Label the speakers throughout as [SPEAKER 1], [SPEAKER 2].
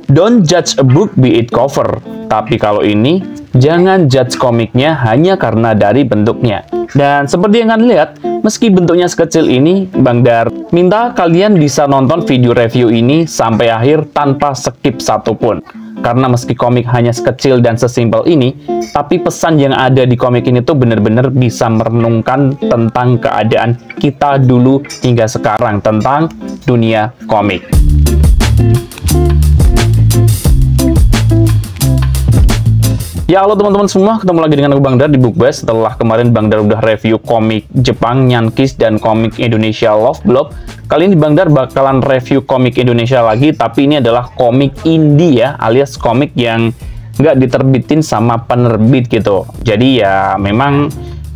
[SPEAKER 1] Don't judge a book by its cover. Tapi kalau ini, jangan judge komiknya hanya karena dari bentuknya. Dan seperti yang kalian lihat, meski bentuknya sekecil ini, Bang Dar minta kalian bisa nonton video review ini sampai akhir tanpa skip satupun. Karena meski komik hanya sekecil dan sesimpel ini, tapi pesan yang ada di komik ini tuh benar-benar bisa merenungkan tentang keadaan kita dulu hingga sekarang tentang dunia komik. Ya, halo teman-teman semua, ketemu lagi dengan aku Bang Dar di BookBuzz. Setelah kemarin Bang Dar udah review komik Jepang Nyankis dan komik Indonesia Love Blob, kali ini Bang Dar bakalan review komik Indonesia lagi, tapi ini adalah komik indie ya, alias komik yang nggak diterbitin sama penerbit gitu. Jadi ya memang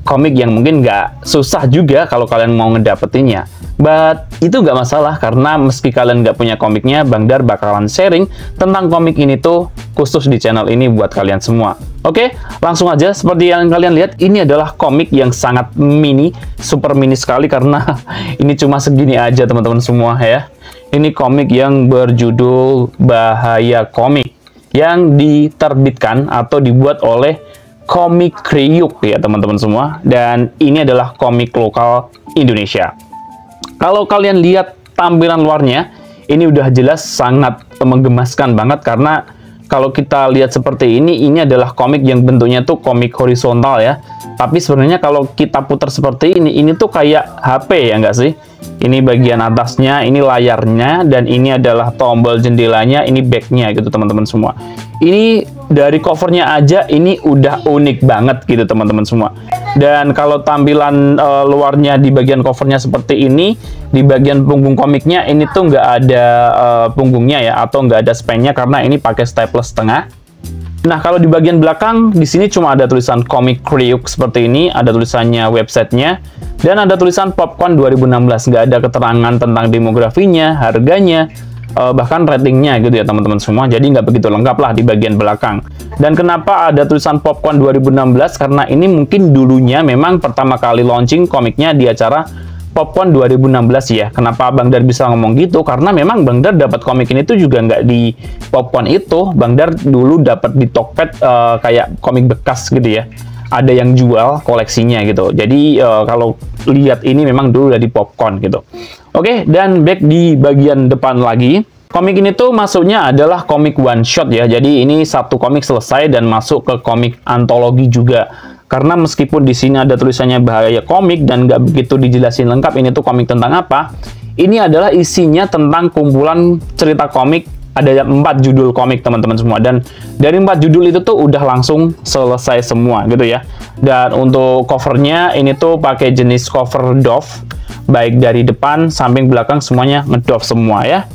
[SPEAKER 1] komik yang mungkin nggak susah juga kalau kalian mau ngedapetinnya. But itu nggak masalah, karena meski kalian nggak punya komiknya, Bang Dar bakalan sharing tentang komik ini tuh khusus di channel ini buat kalian semua. Oke, langsung aja. Seperti yang kalian lihat, ini adalah komik yang sangat mini, super mini sekali, karena ini cuma segini aja teman-teman semua ya. Ini komik yang berjudul Bahaya Komik, yang diterbitkan atau dibuat oleh Komik Kriuk ya teman-teman semua. Dan ini adalah komik lokal Indonesia. Kalau kalian lihat tampilan luarnya, ini udah jelas sangat menggemaskan banget, karena kalau kita lihat seperti ini adalah komik yang bentuknya tuh komik horizontal ya. Tapi sebenarnya kalau kita putar seperti ini tuh kayak HP ya nggak sih? Ini bagian atasnya, ini layarnya, dan ini adalah tombol jendelanya, ini backnya gitu teman-teman semua. Ini dari covernya aja ini udah unik banget gitu teman-teman semua. Dan kalau tampilan luarnya di bagian covernya seperti ini, di bagian punggung komiknya ini tuh nggak ada punggungnya ya, atau nggak ada spannya, karena ini pakai staples setengah. Nah, kalau di bagian belakang, di sini cuma ada tulisan Komik Kriuk seperti ini, ada tulisannya websitenya, dan ada tulisan Popcorn 2016. Nggak ada keterangan tentang demografinya, harganya, bahkan ratingnya gitu ya teman-teman semua. Jadi nggak begitu lengkap lah di bagian belakang. Dan kenapa ada tulisan Popcorn 2016? Karena ini mungkin dulunya memang pertama kali launching komiknya di acara Popcorn 2016 ya. Kenapa Bang Dar bisa ngomong gitu? Karena memang Bang Dar dapat komik ini tuh juga nggak di Popcorn itu. Bang Dar dulu dapat di Tokped kayak komik bekas gitu ya. Ada yang jual koleksinya gitu. Jadi kalau lihat ini memang dulu udah di Popcorn gitu. Oke, dan back di bagian depan lagi. Komik ini tuh masuknya adalah komik one shot ya. Jadi ini satu komik selesai dan masuk ke komik antologi juga. Karena meskipun di sini ada tulisannya Bahaya Komik dan nggak begitu dijelasin lengkap ini tuh komik tentang apa, ini adalah isinya tentang kumpulan cerita komik. Ada 4 judul komik teman-teman semua, dan dari 4 judul itu tuh udah langsung selesai semua gitu ya. Dan untuk covernya ini tuh pakai jenis cover doff, baik dari depan, samping, belakang semuanya ngedoff semua ya.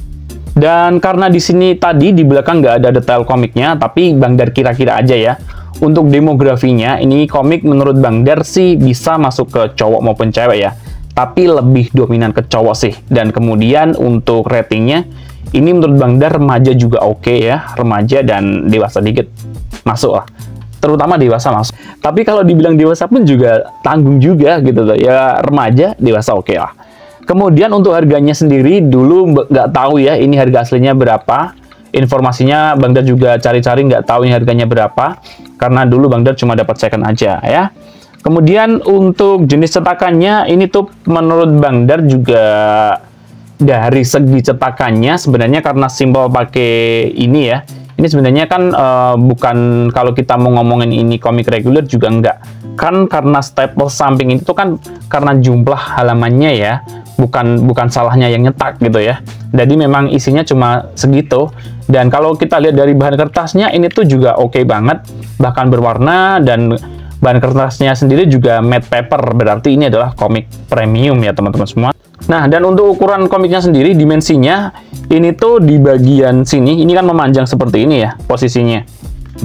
[SPEAKER 1] Dan karena di sini tadi di belakang nggak ada detail komiknya, tapi Bang Dar kira-kira aja ya. Untuk demografinya, ini komik menurut Bang Dar sih bisa masuk ke cowok maupun cewek ya. Tapi lebih dominan ke cowok sih. Dan kemudian untuk ratingnya, ini menurut Bang Dar remaja juga oke ya. Remaja dan dewasa dikit masuk lah. Terutama dewasa masuk. Tapi kalau dibilang dewasa pun juga tanggung juga gitu loh. Ya remaja, dewasa oke lah. Kemudian untuk harganya sendiri, dulu nggak tahu ya ini harga aslinya berapa. Informasinya Bang Dar juga cari-cari nggak tahu ini harganya berapa, karena dulu Bang Dar cuma dapat second aja ya. Kemudian untuk jenis cetakannya ini tuh menurut Bang Dar juga dari segi cetakannya sebenarnya karena simbol pakai ini ya. Ini sebenarnya kan bukan, kalau kita mau ngomongin ini komik reguler juga enggak. Kan karena staple samping itu kan karena jumlah halamannya ya. Bukan salahnya yang nyetak gitu ya. Jadi memang isinya cuma segitu. Dan kalau kita lihat dari bahan kertasnya ini tuh juga oke banget, bahkan berwarna, dan bahan kertasnya sendiri juga matte paper, berarti ini adalah komik premium ya teman-teman semua. Nah, dan untuk ukuran komiknya sendiri, dimensinya ini tuh di bagian sini, ini kan memanjang seperti ini ya posisinya.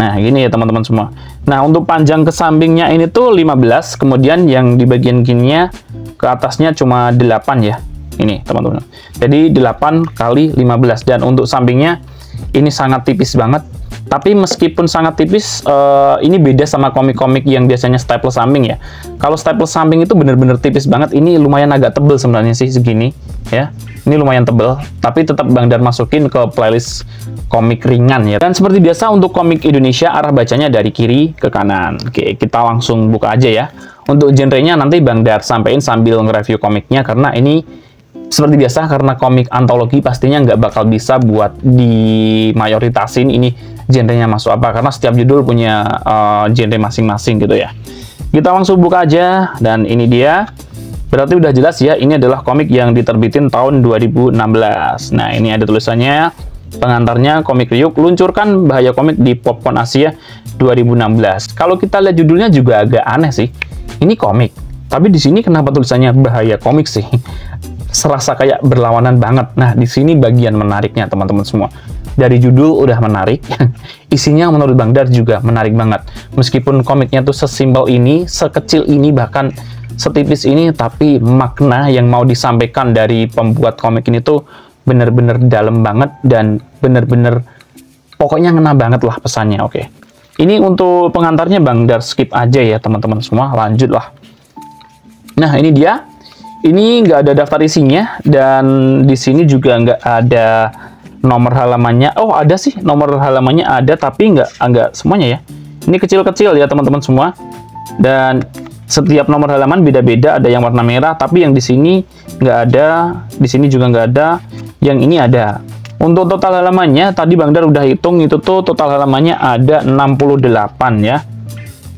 [SPEAKER 1] Nah, gini ya teman-teman semua. Nah, untuk panjang ke sampingnya ini tuh 15, kemudian yang di bagian gininya ke atasnya cuma 8 ya. Ini teman-teman. Jadi 8 kali 15, dan untuk sampingnya ini sangat tipis banget. Tapi meskipun sangat tipis, ini beda sama komik-komik yang biasanya staple samping ya. Kalau staple samping itu bener-bener tipis banget, ini lumayan agak tebel sebenarnya sih segini ya. Ini lumayan tebel, tapi tetap Bang Dar masukin ke playlist komik ringan ya. Dan seperti biasa untuk komik Indonesia, arah bacanya dari kiri ke kanan. Oke, kita langsung buka aja ya. Untuk genrenya nanti Bang Dar sampein sambil nge-review komiknya, karena ini seperti biasa, karena komik antologi pastinya nggak bakal bisa buat dimayoritasin ini genrenya masuk apa, karena setiap judul punya genre masing-masing gitu ya. Kita langsung buka aja, dan ini dia. Berarti udah jelas ya, ini adalah komik yang diterbitin tahun 2016. Nah, ini ada tulisannya, pengantarnya Komik Riuk, luncurkan bahaya komik di Popcorn Asia 2016. Kalau kita lihat judulnya juga agak aneh sih. Ini komik, tapi di sini kenapa tulisannya bahaya komik sih? Serasa kayak berlawanan banget. Nah, di sini bagian menariknya teman-teman semua. Dari judul udah menarik, isinya menurut Bang Dar juga menarik banget. Meskipun komiknya tuh sesimpel ini, sekecil ini, bahkan setipis ini, tapi makna yang mau disampaikan dari pembuat komik ini tuh bener-bener dalam banget dan bener-bener pokoknya ngena banget lah pesannya. Oke, ini untuk pengantarnya Bang Dar skip aja ya teman-teman semua, lanjut lah. Nah, ini dia. Ini nggak ada daftar isinya, dan di sini juga nggak ada nomor halamannya. Oh, ada sih nomor halamannya ada, tapi nggak semuanya ya. Ini kecil-kecil ya teman-teman semua. Dan setiap nomor halaman beda-beda, ada yang warna merah, tapi yang di sini nggak ada, di sini juga nggak ada, yang ini ada. Untuk total halamannya, tadi Bang Dar udah hitung, itu tuh total halamannya ada 68 ya.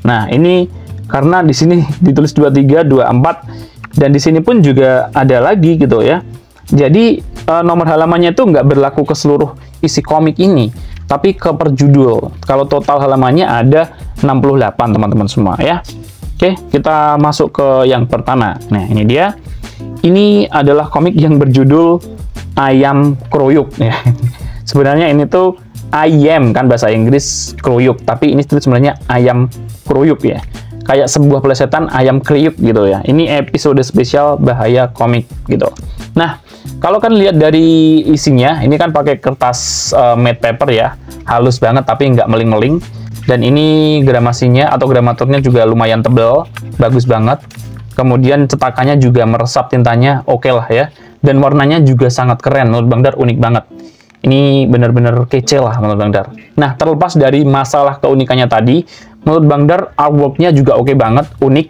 [SPEAKER 1] Nah, ini karena di sini ditulis 23, 24, dan di sini pun juga ada lagi gitu ya. Jadi nomor halamannya itu nggak berlaku ke seluruh isi komik ini, tapi ke per judul. Kalau total halamannya ada 68 teman-teman semua ya. Oke, kita masuk ke yang pertama. Nah, ini dia. Ini adalah komik yang berjudul Ayam Kroyuk ya. Sebenarnya ini tuh ayam kan bahasa Inggris, kroyuk, tapi ini sebenarnya ayam kroyuk ya. Kayak sebuah plesetan ayam kriuk gitu ya. Ini episode spesial bahaya komik gitu. Nah, kalau kan lihat dari isinya, ini kan pakai kertas matte paper ya, halus banget tapi nggak meling-meling. Dan ini gramasinya atau gramaturnya juga lumayan tebal, bagus banget. Kemudian cetakannya juga meresap tintanya, oke lah ya. Dan warnanya juga sangat keren, menurut Bang Dar unik banget. Ini benar-benar kece lah menurut Bang Dar. Nah, terlepas dari masalah keunikannya tadi, menurut Bang Dar artwork-nya juga oke banget, unik.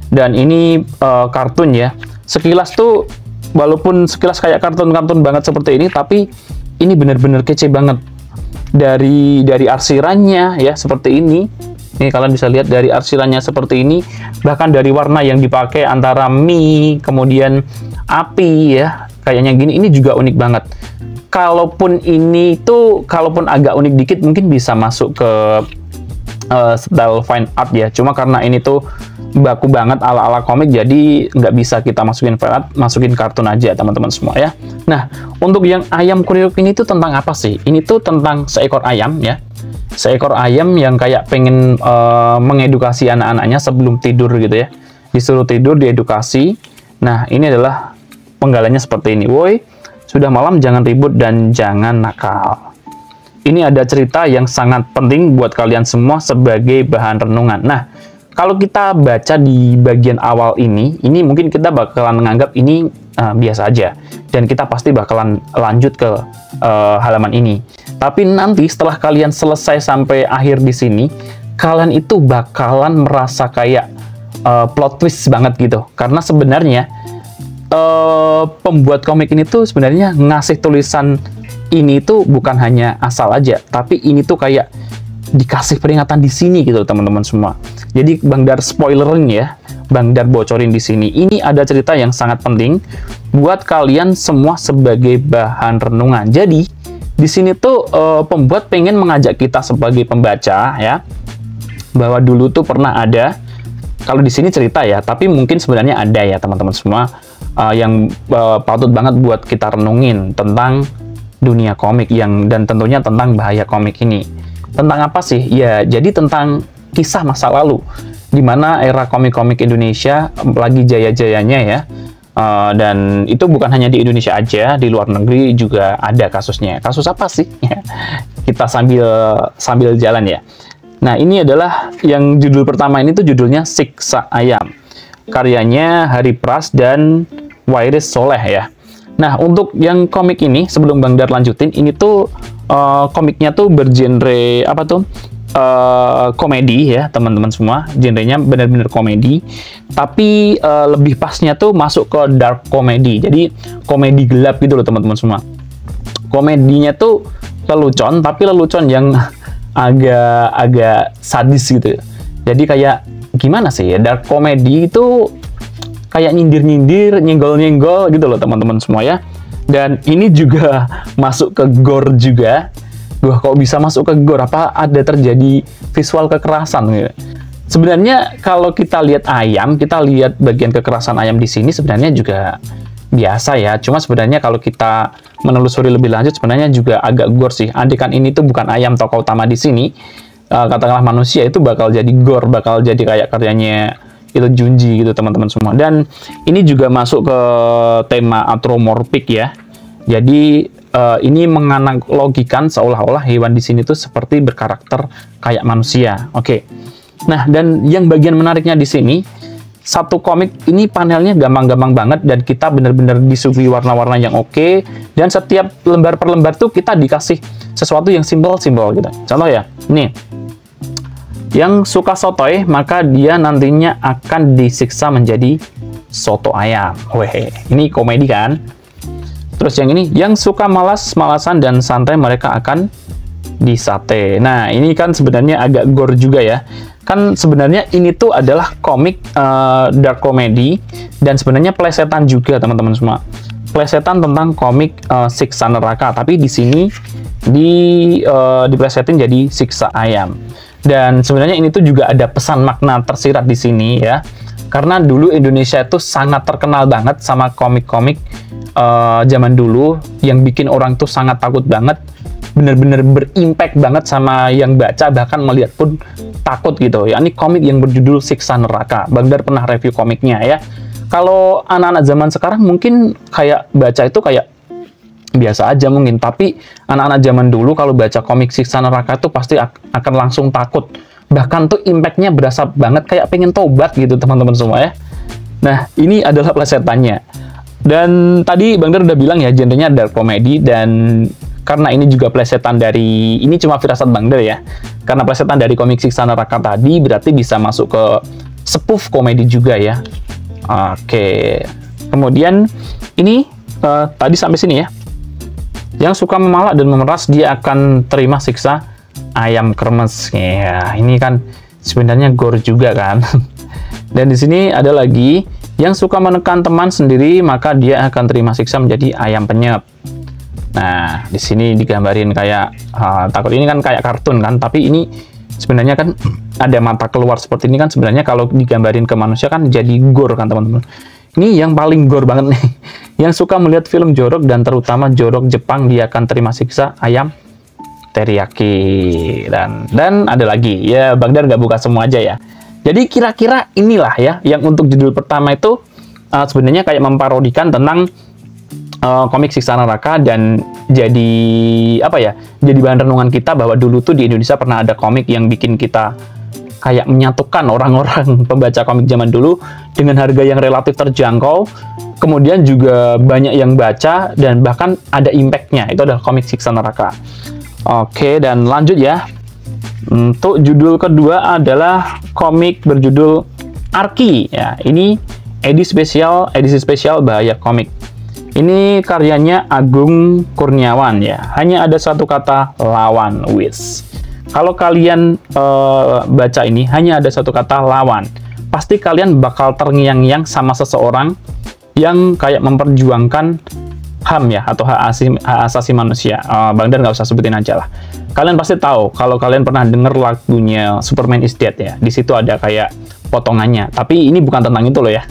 [SPEAKER 1] Dan ini kartun ya. Sekilas tuh, walaupun sekilas kayak kartun-kartun banget seperti ini, tapi ini benar-benar kece banget. Dari arsirannya ya, seperti ini. Ini kalian bisa lihat dari arsirannya seperti ini. Bahkan dari warna yang dipakai antara mie, kemudian api ya. Kayaknya gini, ini juga unik banget. Kalaupun ini tuh, kalaupun agak unik dikit, mungkin bisa masuk ke style fine art ya. Cuma karena ini tuh baku banget ala-ala komik, jadi nggak bisa kita masukin fine art, masukin kartun aja teman-teman semua ya. Nah, untuk yang ayam kriuk ini tuh tentang apa sih? Ini tuh tentang seekor ayam ya. Seekor ayam yang kayak pengen mengedukasi anak-anaknya sebelum tidur gitu ya. Disuruh tidur, diedukasi. Nah, ini adalah penggalanya seperti ini. Woi, sudah malam, jangan ribut dan jangan nakal. Ini ada cerita yang sangat penting buat kalian semua sebagai bahan renungan. Nah, kalau kita baca di bagian awal ini mungkin kita bakalan menganggap ini biasa aja. Dan kita pasti bakalan lanjut ke halaman ini. Tapi nanti setelah kalian selesai sampai akhir di sini, kalian itu bakalan merasa kayak plot twist banget gitu. Karena sebenarnya pembuat komik ini tuh sebenarnya ngasih tulisan ini tuh bukan hanya asal aja, tapi ini tuh kayak dikasih peringatan di sini gitu teman-teman semua. Jadi Bang Dar spoilerin ya, Bang Dar bocorin di sini. Ini ada cerita yang sangat penting buat kalian semua sebagai bahan renungan. Jadi di sini tuh pembuat pengen mengajak kita sebagai pembaca ya, bahwa dulu tuh pernah ada. Kalau di sini cerita ya, tapi mungkin sebenarnya ada ya teman-teman semua yang patut banget buat kita renungin tentang dunia komik dan tentunya tentang bahaya komik ini. Tentang apa sih? Ya, jadi tentang kisah masa lalu, di mana era komik-komik Indonesia lagi jaya-jayanya ya. Dan itu bukan hanya di Indonesia aja, di luar negeri juga ada kasusnya. Kasus apa sih? Kita sambil jalan ya. Nah, ini adalah yang judul pertama ini tuh judulnya Siksa Ayam. Karyanya Hari Pras dan Wairis Soleh ya. Nah, untuk yang komik ini, sebelum Bang Dar lanjutin, ini tuh komiknya tuh bergenre apa tuh? Komedi ya, teman-teman semua. Genrenya benar-benar komedi. Tapi lebih pasnya tuh masuk ke dark comedy. Jadi komedi gelap gitu loh, teman-teman semua. Komedinya tuh lelucon, tapi lelucon yang agak sadis gitu. Jadi kayak gimana sih ya? Dark comedy itu kayak nyindir-nyindir, nyenggol-nyenggol gitu loh, teman-teman semua ya. Dan ini juga masuk ke gore juga. Wah, kok bisa masuk ke gore? Apa ada terjadi visual kekerasan gitu? Sebenarnya kalau kita lihat ayam, kita lihat bagian kekerasan ayam di sini sebenarnya juga biasa ya. Cuma sebenarnya kalau kita menelusuri lebih lanjut, sebenarnya juga agak gore sih. Andikan ini tuh bukan ayam tokoh utama di sini, katakanlah manusia, itu bakal jadi gore, bakal jadi kayak karyanya itu Junji gitu, teman-teman semua. Dan ini juga masuk ke tema anthropomorphic ya. Jadi ini menganalogikan seolah-olah hewan di sini tuh seperti berkarakter kayak manusia. Oke. Nah, dan yang bagian menariknya di sini, satu komik ini panelnya gampang-gampang banget dan kita benar-benar disuguhi warna-warna yang oke. Dan setiap lembar per lembar tuh kita dikasih sesuatu yang simpel-simpel gitu. Contoh ya, nih. Yang suka sotoy, maka dia nantinya akan disiksa menjadi soto ayam. Weh, ini komedi kan? Terus yang ini, yang suka malas-malasan dan santai, mereka akan disate. Nah, ini kan sebenarnya agak gore juga ya. Kan sebenarnya ini tuh adalah komik dark comedy, dan sebenarnya plesetan juga, teman-teman semua. Plesetan tentang komik siksa neraka, tapi di sini diplesetin jadi siksa ayam. Dan sebenarnya ini tuh juga ada pesan makna tersirat di sini ya. Karena dulu Indonesia itu sangat terkenal banget sama komik-komik zaman dulu yang bikin orang tuh sangat takut banget, bener-bener berimpact banget sama yang baca, bahkan melihat pun takut gitu ya. Ini komik yang berjudul Siksa Neraka. Bang Dar pernah review komiknya ya. Kalau anak-anak zaman sekarang mungkin kayak baca itu kayak biasa aja mungkin, tapi anak-anak zaman dulu kalau baca komik Siksa Neraka itu pasti akan langsung takut. Bahkan tuh impactnya berasa banget kayak pengen tobat gitu, teman-teman semua ya. Nah, ini adalah plesetannya. Dan tadi Bang Dar udah bilang ya, genrenya dark comedy, dan karena ini juga plesetan dari, ini cuma firasat Bang Dar ya, karena plesetan dari komik Siksa Neraka tadi, berarti bisa masuk ke spoof komedi juga ya. Oke. Kemudian ini tadi sampai sini ya. Yang suka memalak dan memeras, dia akan terima siksa ayam kremes. Ya, ini kan sebenarnya gore juga kan. Dan di sini ada lagi, yang suka menekan teman sendiri, maka dia akan terima siksa menjadi ayam penyet. Nah, di sini digambarin kayak takut, ini kan kayak kartun kan, tapi ini sebenarnya kan ada mata keluar seperti ini kan, sebenarnya kalau digambarin ke manusia kan jadi gore kan, teman-teman. Ini yang paling gore banget nih. Yang suka melihat film jorok dan terutama jorok Jepang, dia akan terima siksa ayam teriyaki. Dan ada lagi ya, Bang Dar nggak buka semua aja ya. Jadi kira-kira inilah ya yang untuk judul pertama itu sebenarnya kayak memparodikan tentang komik Siksa Neraka, dan jadi apa ya? Jadi bahan renungan kita bahwa dulu tuh di Indonesia pernah ada komik yang bikin kita kayak menyatukan orang-orang pembaca komik zaman dulu dengan harga yang relatif terjangkau. Kemudian juga banyak yang baca dan bahkan ada impact-nya. Itu adalah komik Siksa Neraka. Oke, dan lanjut ya. Untuk judul kedua adalah komik berjudul Arki ya. Ini edisi spesial Bahaya Komik. Ini karyanya Agung Kurniawan ya. Hanya ada satu kata, lawan, wis. Kalau kalian baca ini hanya ada satu kata, lawan, pasti kalian bakal terngiang-ngiang sama seseorang yang kayak memperjuangkan HAM ya, atau hak asasi manusia. Bang Dar nggak usah sebutin aja lah. Kalian pasti tahu kalau kalian pernah denger lagunya Superman is Dead ya. Di situ ada kayak potongannya. Tapi ini bukan tentang itu loh ya.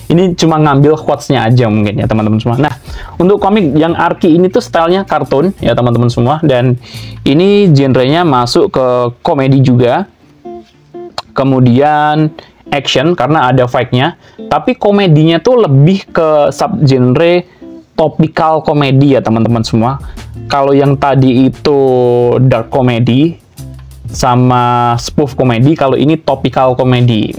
[SPEAKER 1] Ini cuma ngambil quotes-nya aja mungkin ya, teman-teman semua. Nah, untuk komik yang Arki ini tuh stylenya kartun ya, teman-teman semua. Dan ini genrenya masuk ke komedi juga. Kemudian action karena ada fight-nya. Tapi komedinya tuh lebih ke subgenre topikal komedi ya, teman-teman semua. Kalau yang tadi itu dark comedy sama spoof komedi, kalau ini topikal komedi.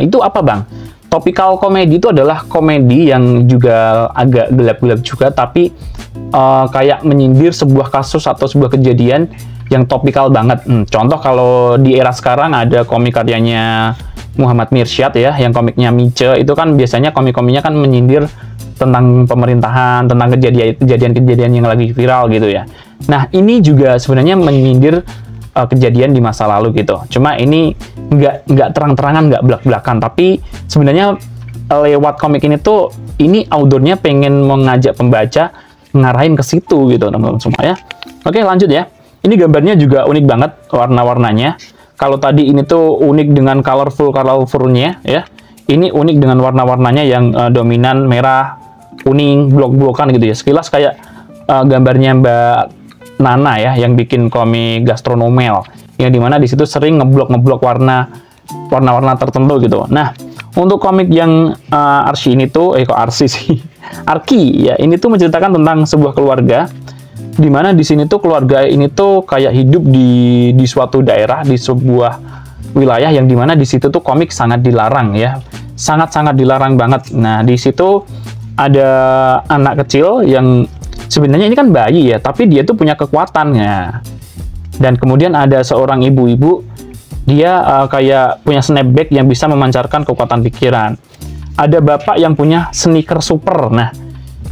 [SPEAKER 1] Itu apa, Bang? Topikal komedi itu adalah komedi yang juga agak gelap-gelap juga, tapi kayak menyindir sebuah kasus atau sebuah kejadian yang topikal banget. Contoh kalau di era sekarang ada komik karyanya Muhammad Mirsyad ya, yang komiknya Mice, itu kan biasanya komik-komiknya kan menyindir tentang pemerintahan, tentang kejadian-kejadian yang lagi viral gitu ya. Nah, ini juga sebenarnya menyindir kejadian di masa lalu gitu. Cuma ini nggak terang-terangan, nggak belak-belakan, tapi sebenarnya lewat komik ini tuh, ini autornya pengen mengajak pembaca ngarahin ke situ gitu teman-teman semua ya. Oke, lanjut ya. Ini gambarnya juga unik banget warna-warnanya. Kalau tadi ini tuh unik dengan colorful-nya ya. Ini unik dengan warna-warnanya yang dominan merah, kuning, blok-blokan gitu ya. Sekilas kayak gambarnya Mbak Nana ya, yang bikin komik Gastronomel, yang dimana di situ sering ngeblok warna-warna tertentu gitu. Nah, untuk komik yang Archie ini tuh, kok Archie sih? Arki ya, ini tuh menceritakan tentang sebuah keluarga, dimana di sini tuh keluarga ini tuh kayak hidup di suatu daerah, di sebuah wilayah yang dimana di situ tuh komik sangat dilarang ya, sangat-sangat dilarang banget. Nah, di situ ada anak kecil yang sebenarnya ini kan bayi ya, tapi dia tuh punya kekuatannya. Dan kemudian ada seorang ibu-ibu, dia kayak punya snapback yang bisa memancarkan kekuatan pikiran. Ada bapak yang punya sneaker super. Nah,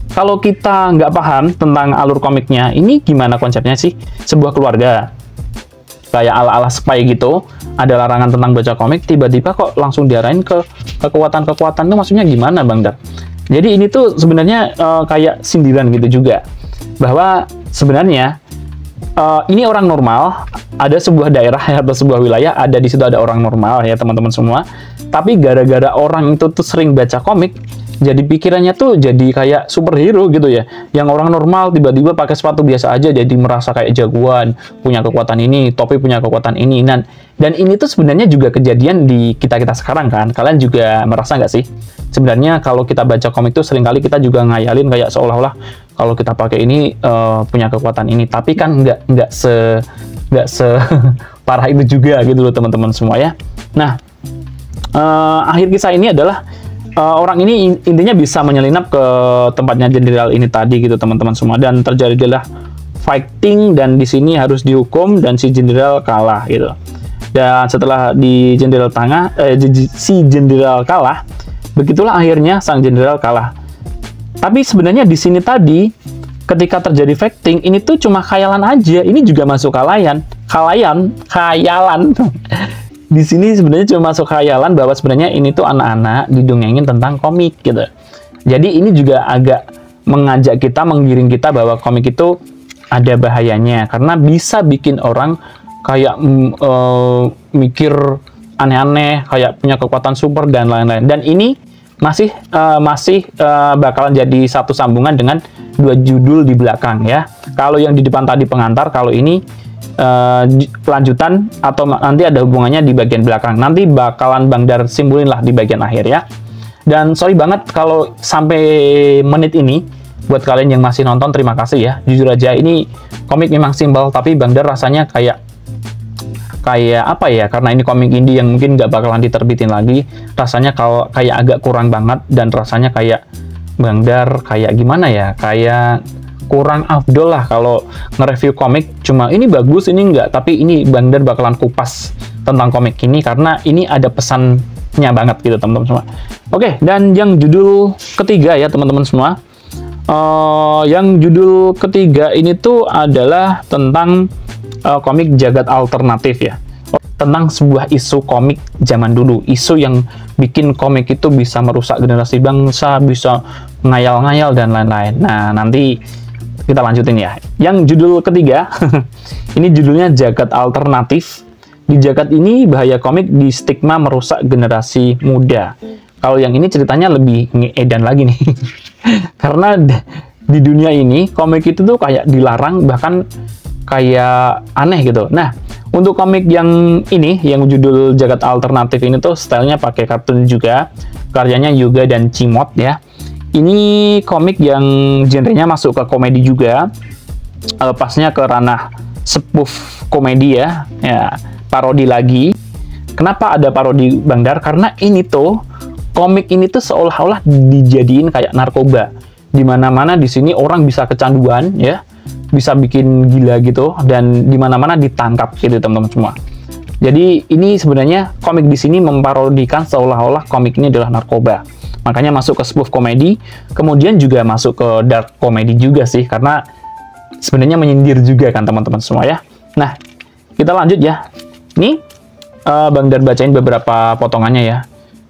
[SPEAKER 1] kalau kita nggak paham tentang alur komiknya, ini gimana konsepnya sih? Sebuah keluarga, kayak ala-ala spy gitu, ada larangan tentang baca komik, tiba-tiba kok langsung diarahin ke kekuatan-kekuatan itu, maksudnya gimana Bang Dar? Jadi ini tuh sebenarnya kayak sindiran gitu juga, bahwa sebenarnya ini orang normal, ada sebuah daerah atau sebuah wilayah, ada di situ ada orang normal ya teman-teman semua, tapi gara-gara orang itu tuh sering baca komik, jadi pikirannya tuh jadi kayak superhero gitu ya, yang orang normal tiba-tiba pakai sepatu biasa aja jadi merasa kayak jagoan, punya kekuatan ini, topi punya kekuatan ini. Dan ini tuh sebenarnya juga kejadian di kita-kita sekarang kan. Kalian juga merasa nggak sih? Sebenarnya kalau kita baca komik tuh seringkali kita juga ngayalin kayak seolah-olah kalau kita pakai ini punya kekuatan ini, tapi kan nggak se parah itu juga gitu loh teman-teman semua ya. Nah, akhir kisah ini adalah orang ini intinya bisa menyelinap ke tempatnya jenderal ini tadi gitu teman-teman semua, dan terjadilah fighting, dan di sini harus dihukum dan si jenderal kalah gitu. Dan setelah si jenderal kalah, begitulah akhirnya sang jenderal kalah. Tapi sebenarnya di sini tadi ketika terjadi fighting ini tuh cuma khayalan aja. Ini juga masuk khayalan. Di sini sebenarnya cuma masuk khayalan, bahwa sebenarnya ini tuh anak-anak didongengin tentang komik gitu. Jadi ini juga agak mengajak kita, menggiring kita bahwa komik itu ada bahayanya, karena bisa bikin orang kayak mikir aneh-aneh, kayak punya kekuatan super dan lain-lain. Dan ini masih bakalan jadi satu sambungan dengan dua judul di belakang ya. Kalau yang di depan tadi pengantar, kalau ini lanjutan atau nanti ada hubungannya di bagian belakang. Nanti bakalan Bang Dar simpulin lah di bagian akhir ya. Dan sorry banget kalau sampai menit ini, buat kalian yang masih nonton, terima kasih ya. Jujur aja ini komik memang simpel, tapi Bang Dar rasanya kayak apa ya, karena ini komik indie yang mungkin nggak bakalan diterbitin lagi, rasanya kalau kayak agak kurang banget, dan rasanya kayak Bang Dar kayak gimana ya, kayak kurang afdol lah kalau nge-review komik, cuma ini bagus, ini enggak, tapi ini Bang Dar bakalan kupas tentang komik ini, karena ini ada pesannya banget gitu teman-teman semua. Oke, dan yang judul ketiga ya teman-teman semua, yang judul ketiga ini tuh adalah tentang komik jagat alternatif ya, tentang sebuah isu komik zaman dulu, isu yang bikin komik itu bisa merusak generasi bangsa, bisa ngayal-ngayal dan lain-lain. Nah, nanti kita lanjutin ya. Yang judul ketiga, ini judulnya Jagat Alternatif. Di jagat ini bahaya komik di stigma merusak generasi muda. Kalau yang ini ceritanya lebih edan lagi nih. Karena di dunia ini komik itu tuh kayak dilarang, bahkan kayak aneh gitu. Nah, untuk komik yang ini, yang judul Jagat Alternatif ini tuh stylenya pakai kartun juga, karyanya Yuga dan Cimot ya. Ini komik yang genrenya masuk ke komedi juga, pasnya ke ranah spoof komedi ya, parodi lagi. Kenapa ada parodi Bang Dar? Karena ini tuh komik ini tuh seolah-olah dijadiin kayak narkoba. Di mana-mana di sini orang bisa kecanduan ya, bisa bikin gila gitu, dan di mana-mana ditangkap gitu teman-teman semua. Jadi ini sebenarnya komik di sini memparodikan seolah-olah komik ini adalah narkoba. Makanya masuk ke spoof komedi, kemudian juga masuk ke dark komedi juga sih, karena sebenarnya menyindir juga kan teman-teman semua ya. Nah, kita lanjut ya. Nih, Bang Dar bacain beberapa potongannya ya.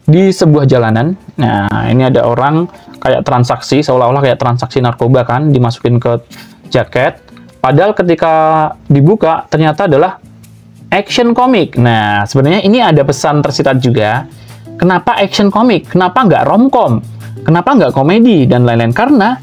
[SPEAKER 1] Di sebuah jalanan, nah ini ada orang kayak transaksi, seolah-olah kayak transaksi narkoba kan, dimasukin ke jaket. Padahal ketika dibuka, ternyata adalah action komik. Nah, sebenarnya ini ada pesan tersirat juga. Kenapa action komik? Kenapa nggak romcom? Kenapa nggak komedi? Dan lain-lain. Karena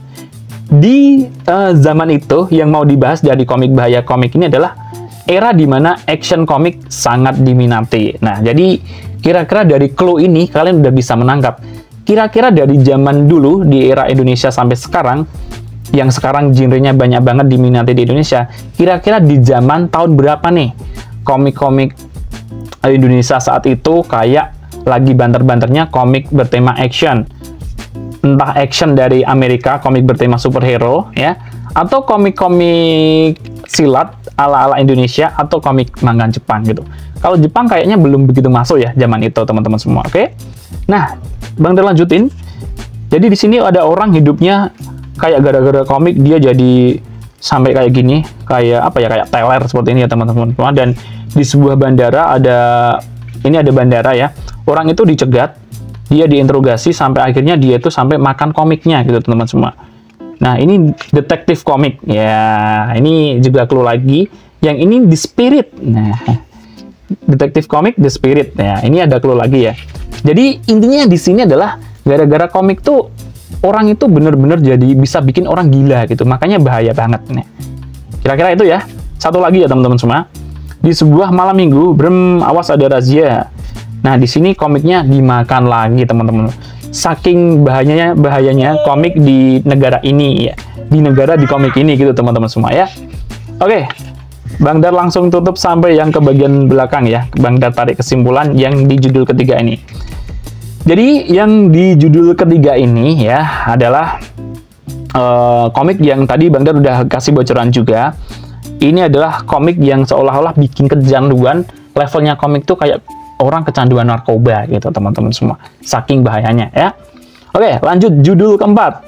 [SPEAKER 1] di zaman itu yang mau dibahas dari komik bahaya komik ini adalah era di mana action komik sangat diminati. Nah, jadi kira-kira dari clue ini kalian udah bisa menangkap. Kira-kira dari zaman dulu di era Indonesia sampai sekarang, yang sekarang genrenya banyak banget diminati di Indonesia, kira-kira di zaman tahun berapa nih komik-komik Indonesia saat itu kayak lagi banter-banternya komik bertema action. Entah action dari Amerika, komik bertema superhero ya, atau komik-komik silat ala-ala Indonesia, atau komik manga Jepang gitu. Kalau Jepang kayaknya belum begitu masuk ya zaman itu teman-teman semua, oke? Nah, Bang Dar lanjutin. Jadi di sini ada orang hidupnya kayak gara-gara komik dia jadi sampai kayak gini, kayak apa ya, kayak teler seperti ini ya teman-teman semua. Dan di sebuah bandara ini ada bandara ya. Orang itu dicegat, dia diinterogasi sampai akhirnya dia itu sampai makan komiknya gitu teman-teman semua. Nah, ini detektif komik. Ya, ini juga clue lagi. Yang ini The Spirit. Nah, detektif komik The Spirit. Ya, ini ada clue lagi ya. Jadi, intinya di sini adalah gara-gara komik tuh orang itu bener-bener jadi bisa bikin orang gila gitu. Makanya bahaya banget nih. Kira-kira itu ya. Satu lagi ya teman-teman semua. Di sebuah malam minggu, awas ada razia. Nah, di sini komiknya dimakan lagi teman-teman. Saking bahayanya komik di negara ini ya. Di komik ini gitu teman-teman semua ya. Oke. Bang Dar langsung tutup sampai yang ke bagian belakang ya. Bang Dar tarik kesimpulan yang di judul ketiga ini. Jadi yang di judul ketiga ini ya adalah komik yang tadi Bang Dar udah kasih bocoran juga. Ini adalah komik yang seolah-olah bikin kecanduan. Levelnya komik tuh kayak orang kecanduan narkoba gitu teman-teman semua. Saking bahayanya ya. Oke, lanjut judul keempat.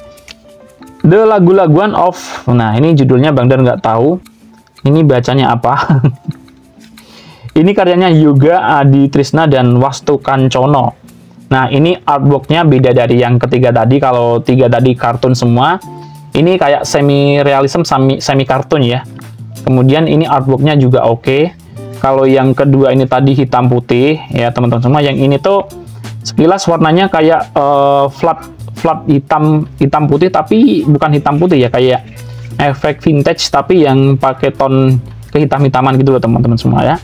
[SPEAKER 1] The Lagu-Laguan of. Nah, ini judulnya Bang Dar nggak tahu. Ini bacanya apa? Ini karyanya Yoga Adi Trisna dan Wastu Kancono. Nah, ini artworknya beda dari yang ketiga tadi. Kalau tiga tadi kartun semua, ini kayak semi realism, semi kartun ya. Kemudian ini artworknya juga oke. Kalau yang kedua ini tadi hitam putih ya teman-teman semua. Yang ini tuh sekilas warnanya kayak flat hitam putih, tapi bukan hitam putih ya, kayak efek vintage tapi yang pakai ton kehitam-hitaman gitu loh teman-teman semua ya.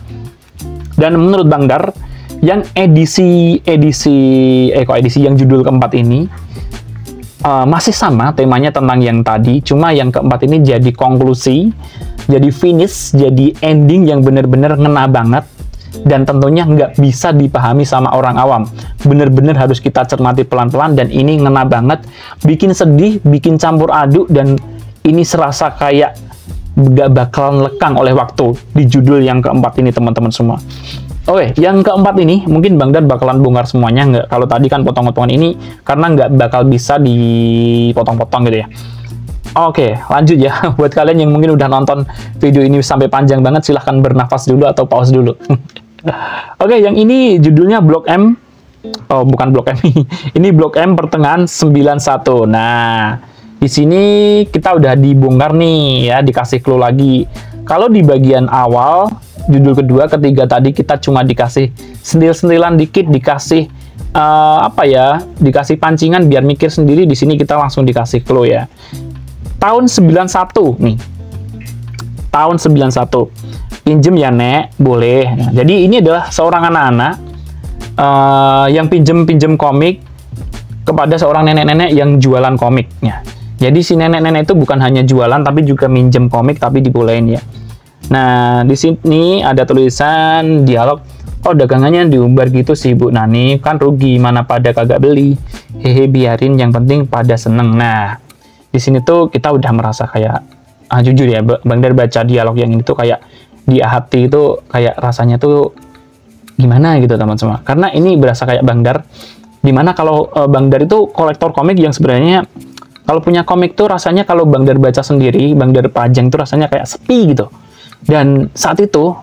[SPEAKER 1] Dan menurut Bang Dar yang edisi yang judul keempat ini masih sama temanya tentang yang tadi, cuma yang keempat ini jadi konklusi, jadi finish, jadi ending yang bener-bener ngena banget dan tentunya nggak bisa dipahami sama orang awam. Bener-bener harus kita cermati pelan-pelan, dan ini ngena banget, bikin sedih, bikin campur aduk, dan ini serasa kayak nggak bakalan lekang oleh waktu di judul yang keempat ini teman-teman semua. Oke, yang keempat ini mungkin Bang Dar bakalan bongkar semuanya, nggak? Kalau tadi kan potong-potongan ini karena nggak bakal bisa dipotong-potong gitu ya. Oke, lanjut ya. Buat kalian yang mungkin udah nonton video ini sampai panjang banget, silahkan bernafas dulu atau pause dulu. Oke, yang ini judulnya Blok M. Oh, bukan Blok M. Ini Blok M Pertengahan 91. Nah, di sini kita udah dibongkar nih ya, dikasih clue lagi. Kalau di bagian awal, judul kedua, ketiga tadi kita cuma dikasih sentil-sentilan dikit, dikasih dikasih pancingan biar mikir sendiri. Di sini kita langsung dikasih clue ya. Tahun 91 nih. Tahun 91. Pinjem ya, Nek? Boleh. Nah, jadi ini adalah seorang anak-anak yang pinjem komik kepada seorang nenek-nenek yang jualan komiknya. Jadi si nenek-nenek itu bukan hanya jualan tapi juga minjem komik, tapi dibolehin ya. Nah, di sini ada tulisan dialog, oh dagangannya diumbar gitu sih Bu Nani, kan rugi, mana pada kagak beli. Hehe, biarin, yang penting pada seneng. Nah, di sini tuh kita udah merasa kayak, jujur ya, Bang Dar baca dialog yang ini tuh kayak di hati itu kayak rasanya tuh gimana gitu teman-teman. Karena ini berasa kayak Bang Dar, dimana kalau Bang Dar itu kolektor komik yang sebenarnya kalau punya komik tuh rasanya kalau Bang Dar baca sendiri, Bang Dar pajang tuh rasanya kayak sepi gitu. Dan saat itu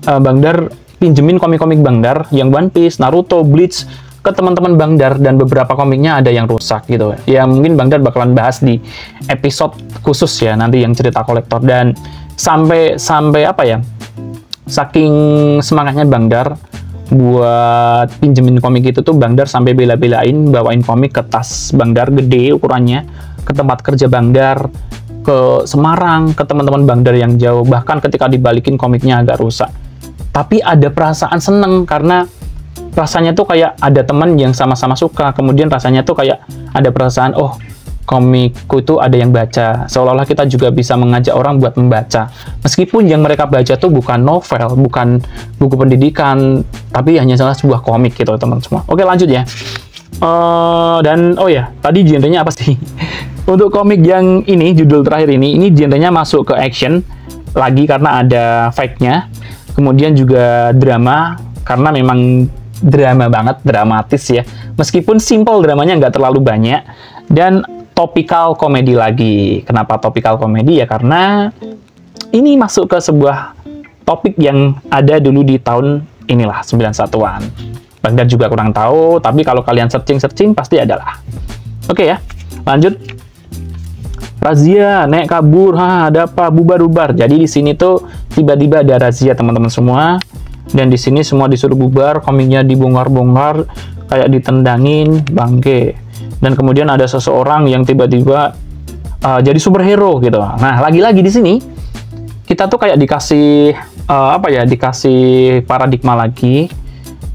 [SPEAKER 1] Bang Dar pinjemin komik-komik Bang Dar yang One Piece, Naruto, Bleach ke teman-teman Bang Dar, dan beberapa komiknya ada yang rusak gitu ya. Mungkin Bang Dar bakalan bahas di episode khusus ya nanti yang cerita kolektor. Dan sampai apa ya, saking semangatnya Bang Dar buat pinjemin komik itu tuh, Bang Dar sampai bela-belain bawain komik ke tas Bang Dar gede ukurannya ke tempat kerja Bang Dar, ke Semarang, ke teman-teman Bang Dar yang jauh. Bahkan ketika dibalikin komiknya agak rusak, tapi ada perasaan seneng karena rasanya tuh kayak ada teman yang sama-sama suka. Kemudian rasanya tuh kayak ada perasaan, oh komikku itu ada yang baca, seolah-olah kita juga bisa mengajak orang buat membaca, meskipun yang mereka baca tuh bukan novel, bukan buku pendidikan, tapi hanya salah sebuah komik gitu teman semua. Oke, lanjut ya. Dan oh ya, tadi genrenya apa sih? Untuk komik yang ini, judul terakhir ini genrenya masuk ke action lagi karena ada fight-nya, kemudian juga drama karena memang drama banget, dramatis ya, meskipun simple dramanya nggak terlalu banyak. Dan topikal komedi lagi. Kenapa topikal komedi? Ya karena ini masuk ke sebuah topik yang ada dulu di tahun inilah 91-an. Bang Dar juga kurang tahu, tapi kalau kalian searching pasti ada lah. Oke ya, lanjut. Razia, nek kabur, ada apa? Bubar-bubar. Jadi di sini tuh tiba-tiba ada razia teman-teman semua, dan di sini semua disuruh bubar, komiknya dibongkar-bongkar, kayak ditendangin, bangke. Dan kemudian ada seseorang yang tiba-tiba jadi superhero gitu. Nah, lagi-lagi di sini kita tuh kayak dikasih dikasih paradigma lagi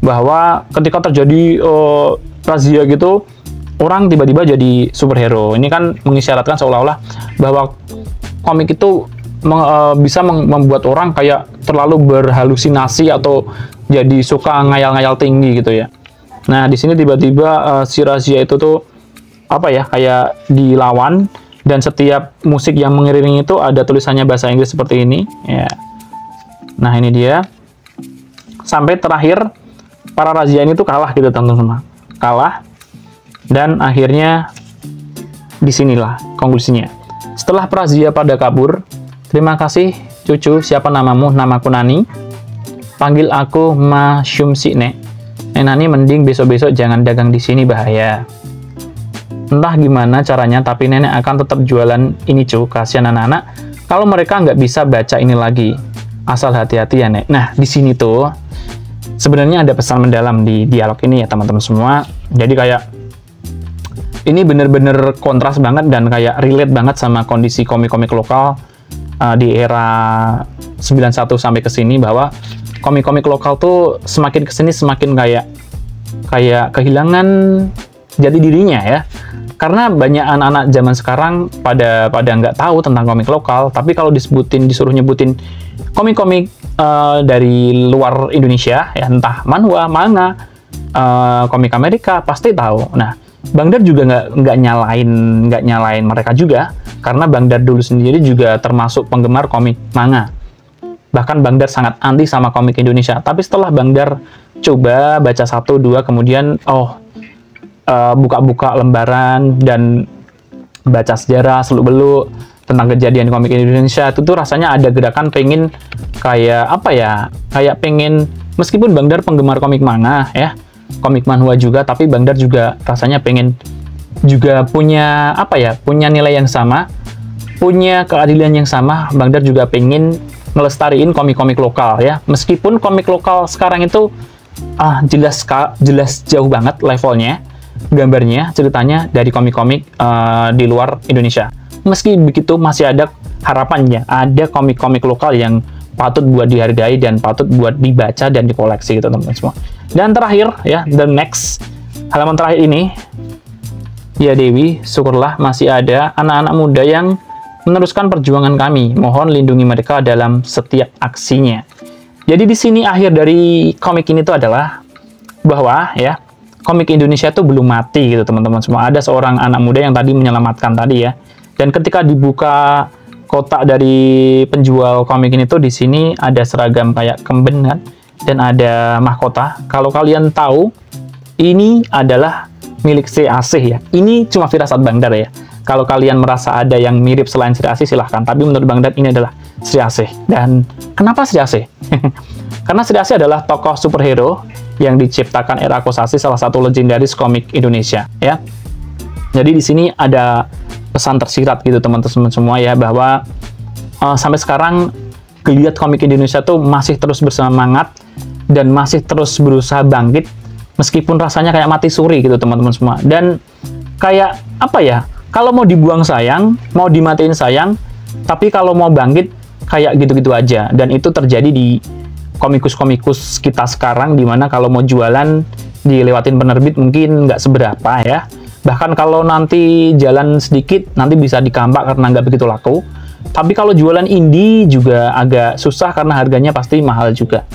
[SPEAKER 1] bahwa ketika terjadi razia gitu, orang tiba-tiba jadi superhero. Ini kan mengisyaratkan seolah-olah bahwa komik itu bisa membuat orang kayak terlalu berhalusinasi atau jadi suka ngayal-ngayal tinggi gitu ya. Nah, di sini tiba-tiba si razia itu tuh kayak dilawan, dan setiap musik yang mengiringi itu ada tulisannya bahasa Inggris seperti ini ya. Nah, ini dia. Sampai terakhir para razia ini tuh kalah gitu teman-teman. Kalah, dan akhirnya disinilah konklusinya. Setelah razia pada kabur, terima kasih cucu, siapa namamu? Namaku Nani. Panggil aku Ma Syumsi, Nek. Nani, mending besok-besok jangan dagang di sini, bahaya. Entah gimana caranya, tapi nenek akan tetap jualan ini, cu. Kasihan anak-anak kalau mereka nggak bisa baca ini lagi. Asal hati-hati ya, Nek. Nah, di sini tuh sebenarnya ada pesan mendalam di dialog ini ya, teman-teman semua. Jadi kayak ini bener-bener kontras banget dan kayak relate banget sama kondisi komik-komik lokal di era 91 sampai ke sini, bahwa komik-komik lokal tuh semakin kesini semakin kayak kehilangan jati dirinya ya. Karena banyak anak-anak zaman sekarang pada nggak tahu tentang komik lokal, tapi kalau disuruh nyebutin komik-komik dari luar Indonesia ya, entah manhwa, manga, komik Amerika, pasti tahu. Nah, Bang Dar juga nggak nyalain mereka juga, karena Bang Dar dulu sendiri juga termasuk penggemar komik manga. Bahkan Bang Dar sangat anti sama komik Indonesia. Tapi setelah Bang Dar coba baca 1-2, kemudian buka-buka lembaran dan baca sejarah seluk-beluk tentang kejadian komik Indonesia, itu tuh rasanya ada gerakan pengen kayak pengen, meskipun Bang Dar penggemar komik manga ya, komik manhwa juga, tapi Bang Dar juga rasanya pengen juga punya punya nilai yang sama, punya keadilan yang sama. Bang Dar juga pengen ngelestariin komik-komik lokal ya, meskipun komik lokal sekarang itu jelas jauh banget levelnya, gambarnya, ceritanya dari komik-komik di luar Indonesia. Meski begitu masih ada harapannya, ada komik-komik lokal yang patut buat dihargai dan patut buat dibaca dan dikoleksi gitu teman-teman semua. Dan terakhir ya, the next halaman terakhir ini ya, Dewi, syukurlah masih ada anak-anak muda yang meneruskan perjuangan kami. Mohon lindungi mereka dalam setiap aksinya. Jadi di sini akhir dari komik ini tuh adalah bahwa ya komik Indonesia tuh belum mati gitu teman-teman semua. Ada seorang anak muda yang tadi menyelamatkan tadi ya. Dan ketika dibuka kotak dari penjual komik ini tuh di sini ada seragam kayak kemben kan, dan ada mahkota. Kalau kalian tahu ini adalah milik Sri Asih ya. Ini cuma firasat Bang Dar ya. Kalau kalian merasa ada yang mirip selain Sri Asih silahkan. Tapi menurut Bang Dar ini adalah Sri Asih. Dan kenapa Sri Asih? Karena Sri Asih adalah tokoh superhero yang diciptakan era Kosasih, salah satu legendaris komik Indonesia ya. Jadi di sini ada pesan tersirat gitu teman-teman semua ya, bahwa sampai sekarang geliat komik Indonesia tuh masih terus bersemangat dan masih terus berusaha bangkit meskipun rasanya kayak mati suri gitu teman-teman semua. Dan kayak apa ya, kalau mau dibuang sayang, mau dimatiin sayang, tapi kalau mau bangkit kayak gitu-gitu aja. Dan itu terjadi di komikus-komikus kita sekarang, dimana kalau mau jualan dilewatin penerbit mungkin nggak seberapa ya. Bahkan kalau nanti jalan sedikit nanti bisa dikampak karena nggak begitu laku. Tapi kalau jualan indie juga agak susah karena harganya pasti mahal juga.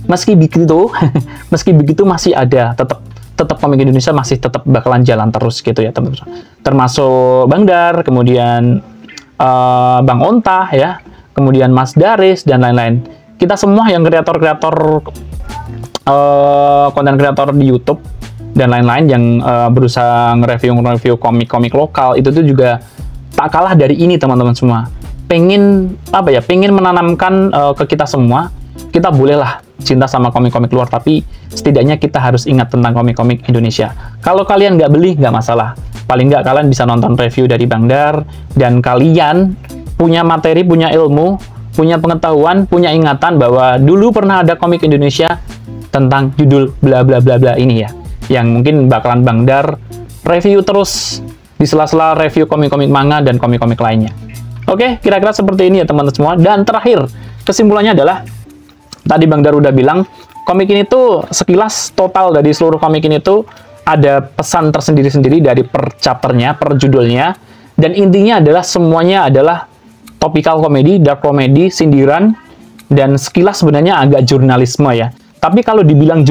[SPEAKER 1] Meski begitu masih ada, tetap komik Indonesia masih tetap bakalan jalan terus gitu ya teman-teman. Termasuk Bang Dar, kemudian Bang Onta ya, kemudian Mas Daris dan lain-lain. Kita semua yang kreator-kreator konten kreator di YouTube dan lain-lain yang berusaha nge-review komik-komik lokal itu tuh juga tak kalah dari ini teman-teman semua. Pengen apa ya? Pengen menanamkan ke kita semua, kita bolehlah cinta sama komik-komik luar, tapi setidaknya kita harus ingat tentang komik-komik Indonesia. Kalau kalian nggak beli nggak masalah, paling nggak kalian bisa nonton review dari Bang Dar dan kalian punya materi, punya ilmu, punya pengetahuan, punya ingatan bahwa dulu pernah ada komik Indonesia tentang judul bla bla bla bla ini ya, yang mungkin bakalan Bang Dar review terus di sela-sela review komik-komik manga dan komik-komik lainnya. Oke, kira-kira seperti ini ya teman-teman semua. Dan terakhir, kesimpulannya adalah tadi Bang Dar udah bilang, komik ini tuh sekilas total dari seluruh komik ini tuh ada pesan tersendiri-sendiri dari per chapternya, per judulnya, dan intinya adalah semuanya adalah topikal komedi, dark komedi, sindiran, dan sekilas sebenarnya agak jurnalisme ya. Tapi kalau dibilang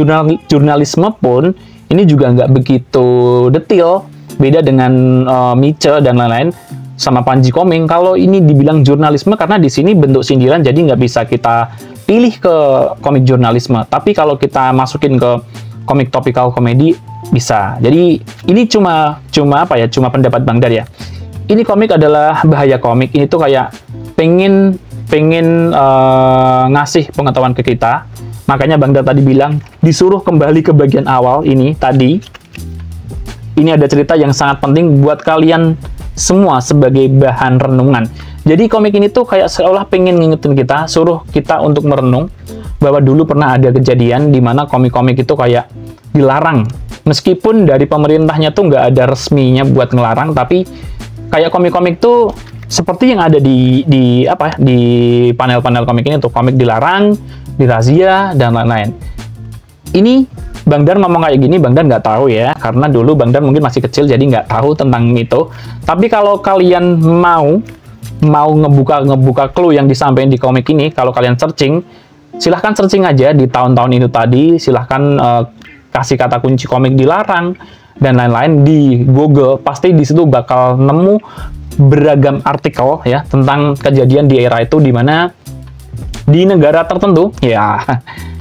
[SPEAKER 1] jurnalisme pun, ini juga nggak begitu detail, beda dengan Mice dan lain-lain, sama Panji Koming. Kalau ini dibilang jurnalisme, karena di sini bentuk sindiran, jadi nggak bisa kita pilih ke komik jurnalisme. Tapi kalau kita masukin ke komik topikal komedi, bisa. Jadi ini cuma apa ya? Cuma pendapat Bang Dar ya. Ini komik adalah bahaya komik. Ini tuh kayak pengen ngasih pengetahuan ke kita. Makanya Bang Dar tadi bilang disuruh kembali ke bagian awal ini tadi. Ini ada cerita yang sangat penting buat kalian semua sebagai bahan renungan. Jadi komik ini tuh kayak seolah pengen ngingetin kita, suruh kita untuk merenung bahwa dulu pernah ada kejadian di mana komik-komik itu kayak dilarang. Meskipun dari pemerintahnya tuh nggak ada resminya buat ngelarang, tapi kayak komik-komik tuh seperti yang ada di panel-panel komik ini tuh, komik dilarang, dirazia dan lain-lain. Ini Bang Dar ngomong kayak gini, Bang Dar nggak tahu ya, karena dulu Bang Dar mungkin masih kecil jadi nggak tahu tentang itu. Tapi kalau kalian mau ngebuka clue yang disampaikan di komik ini, kalau kalian searching, silahkan searching aja di tahun-tahun itu tadi, silahkan kasih kata kunci komik dilarang dan lain-lain di Google, pasti di situ bakal nemu beragam artikel ya tentang kejadian di era itu, di mana di negara tertentu ya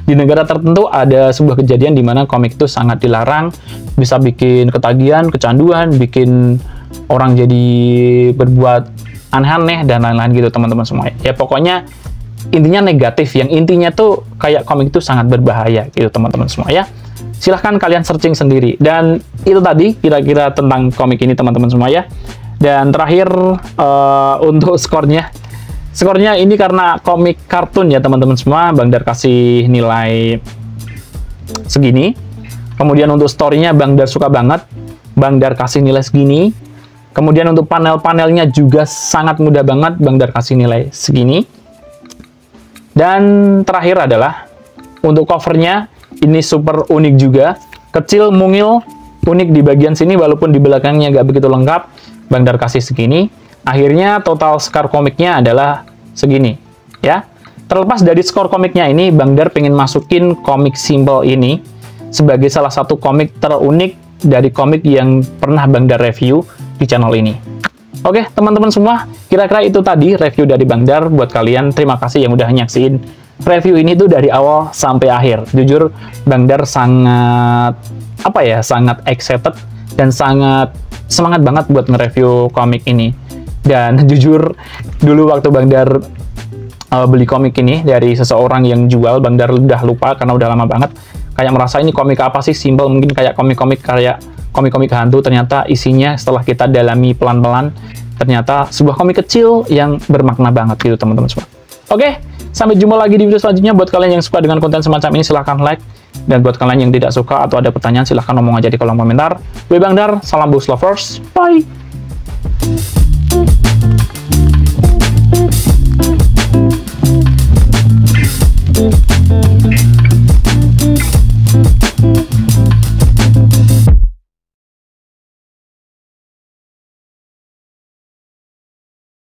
[SPEAKER 1] di negara tertentu ada sebuah kejadian di mana komik itu sangat dilarang, bisa bikin ketagihan, kecanduan, bikin orang jadi berbuat aneh-aneh dan lain-lain gitu teman-teman semua. Ya pokoknya intinya negatif, yang intinya tuh kayak komik itu sangat berbahaya gitu teman-teman semua ya. Silahkan kalian searching sendiri. Dan itu tadi kira-kira tentang komik ini teman-teman semua ya. Dan terakhir untuk skornya ini karena komik kartun ya teman-teman semua, Bang Dar kasih nilai segini. Kemudian untuk story-nya Bang Dar suka banget, Bang Dar kasih nilai segini. Kemudian untuk panel-panelnya juga sangat mudah banget, Bang Dar kasih nilai segini. Dan terakhir adalah untuk covernya, ini super unik juga, kecil, mungil, unik di bagian sini walaupun di belakangnya nggak begitu lengkap, Bang Dar kasih segini. Akhirnya total skor komiknya adalah segini ya. terlepas dari skor komiknya ini, Bang Dar pengen masukin komik Simple ini sebagai salah satu komik terunik dari komik yang pernah Bang Dar review di channel ini. Oke, teman-teman semua, kira-kira itu tadi review dari Bang Dar. Buat kalian, terima kasih yang udah nyaksiin review ini tuh dari awal sampai akhir. Jujur, Bang Dar sangat, sangat excited dan sangat semangat banget buat nge-review komik ini. Dan jujur, dulu waktu Bang Dar beli komik ini dari seseorang yang jual, Bang Dar udah lupa karena udah lama banget. Kayak merasa ini komik apa sih, Simple, mungkin kayak komik-komik hantu. Ternyata isinya setelah kita dalami pelan-pelan, ternyata sebuah komik kecil yang bermakna banget gitu teman-teman semua. Oke, sampai jumpa lagi di video selanjutnya. Buat kalian yang suka dengan konten semacam ini, silahkan like. Dan buat kalian yang tidak suka atau ada pertanyaan, silahkan ngomong aja di kolom komentar. Gue Bang Dar, salam Books Lovers, bye!